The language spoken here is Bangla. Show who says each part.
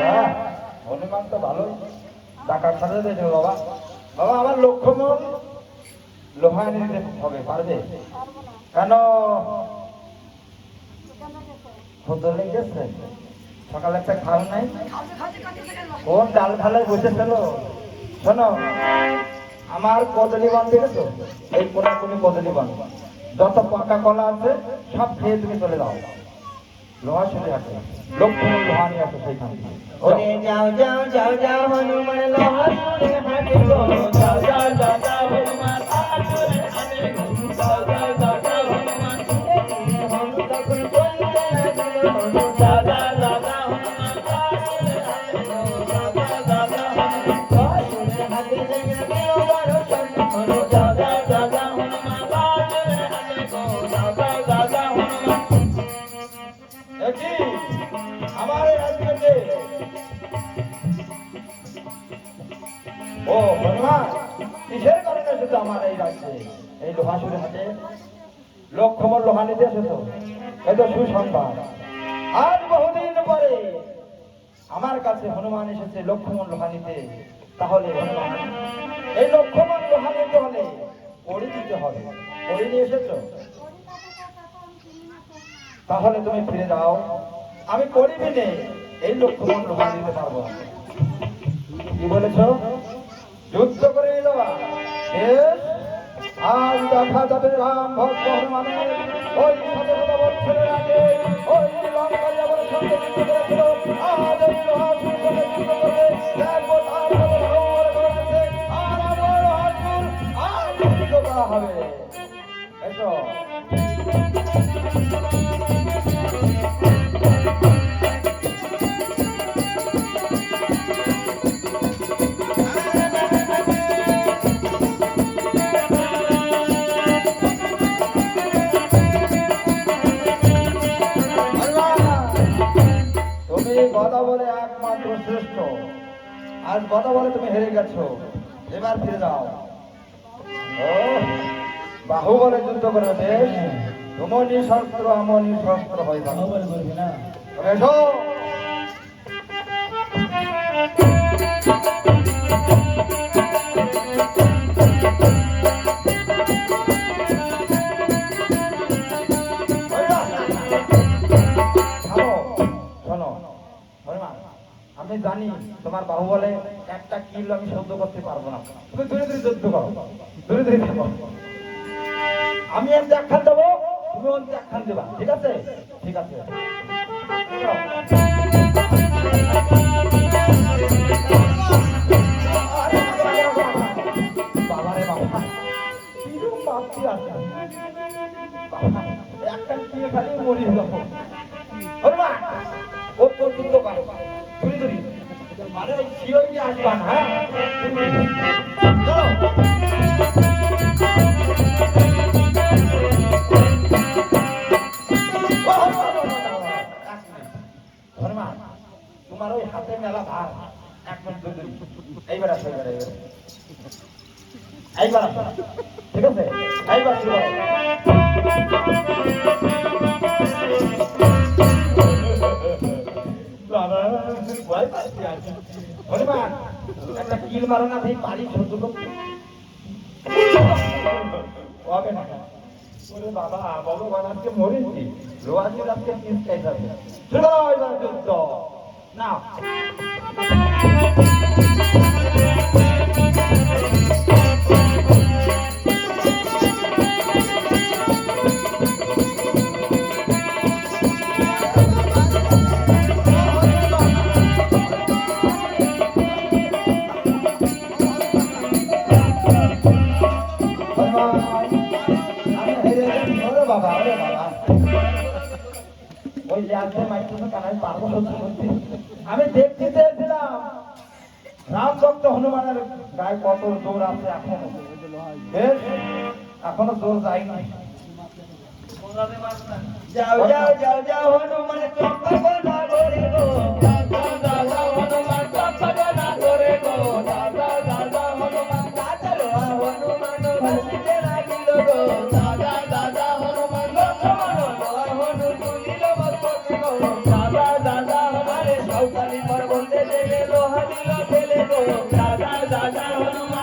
Speaker 1: হ্যাঁ, হনুমান তো ভালোই টাকার সাথে দেবে বাবা। বাবা আমার লক্ষ্যমন লোহা এনে দিতে হবে, পারবে? কেন ক্ষুদ্র লেগেছে? সকালে একটা খাওয়া নাই? কোন ডাল ফালে বসেছিল? শোনো, আমার কদলি বান দেখেছো? এই কোনাকুনি কদলি বান, যত পাকা কলা আছে সব খেয়ে তুমি চলে যাও। লোহা শুনে আছে, লক্ষ্মণ লোহা নিয়ে আসো সেইখান থেকে।
Speaker 2: ওরে যাও যাও যাও যাও হনুমান লোহা শুনে হাঁটে গো, যাও যাও যাও যাও হনুমান লোহা শুনে হাঁটে গো, যাও যাও যাও যাও হনুমান হনু তখন বলতে লাগলো, যাও যাও যাও যাও হনুমান লোহা শুনে হাঁটে গো, যাও যাও যাও যাও হনুমান লোহা শুনে হাঁটে গো, বড় হনু যাও যাও যাও যাও হনুমান লোহা শুনে হাঁটে গো, যাও যাও যাও যাও হনুমান।
Speaker 1: একই আমার এই রাজ্যে ও হনুমান কিসের কারণে এসেছো আমার এই রাজ্যে? এই লোহা শুনে হাতে লক্ষ্মণ লোহা নিতে এসেছো, এ তো সুসংবাদ। আজ বহুদিন পরে আমার কাছে হনুমান এসেছে লক্ষ্মণ লোহা নিতে। তাহলে হনুমান এই লক্ষ্মণ লোহা নিতে হলে পড়ি দিতে হবে। পড়ি নিয়ে এসেছো? তাহলে তুমি ফিরে যাও, আমি করিবি নে এই লক্ষ্মণ লোহা দিতে পারবো না। কি বলেছ? যুদ্ধ করে নিয়ে যাওয়া? বেশ, আজ দেখা যাবে রাম ভক্ত হনুমানের ওই ১৭ বছরের আগে ওই লঙ্কা যেমন সঙ্গে যুদ্ধ করেছিল, আজ ওই লোহা সঙ্গে যুদ্ধ করবে। দেখবো তার কত ধর্মের ঘর আছে, আর আমার লোহার চুল আজ যুদ্ধ করা হবে। এসো। গদা বলে একমাত্র শ্রেষ্ঠ, আজ গদা বলে তুমি হেরে গেছো, এবার ফিরে যাও। ও বাহু বলে যুদ্ধ করে, বেশ, তুমনি শস্ত্র আমনি শস্ত্র হয়ে যাবে। এসো। আমি জানি তোমার বাহু বলে একটা কিল আমি সহ্য করতে পারবো না, তুমি ধীরে ধীরে যুদ্ধ করো, ধীরে ধীরে দেবো। আমি অন্তে একখান দেবো, তুমি অন্তে একখান দেবা, ঠিক আছে? ঠিক আছে। বাবারে বাবা, কিরকম বাপটি আছে, একটা কিল খালি মরি যাবো। ও পর্যন্ত পারো, ধীরে ধীরে, মানে ওই শিওরি আসবা না। হ্যাঁ, তোমার ওই হাতে মেলা ভার, একদম এইবার আসো, এইবার আসো, ঠিক আছে? এইবার শুরু করো। হনুমান একটা কিল মারো না, ভাই পারি সহ্য করতে হবে না। ওরে বাবা, ভগবান আজকে মরেছি, রোয়াজের আজকে কিল চাই যাবে। শুরু করো এবার যুদ্ধ না। আমি দেখতে চেয়েছিলাম রাম ভক্ত হনুমানের গায়ে কত জোর আছে এখনো, বেশ, এখনো জোর যায় নাই।
Speaker 2: যাও যাও যাও যাও হনুমান চম্পা না করে গো, যাও যাও যাও যাও হনুমান চম্পা না করে গো, যাও যাও যাও যাও হনুমান কাজল হনুমান ভাসিতে লাগিল গো, যাও যাও যাও যাও হনুমান লক্ষ্মণ হনু তুলিল মস্তকে গো, যাও যাও যাও যাও হনুমান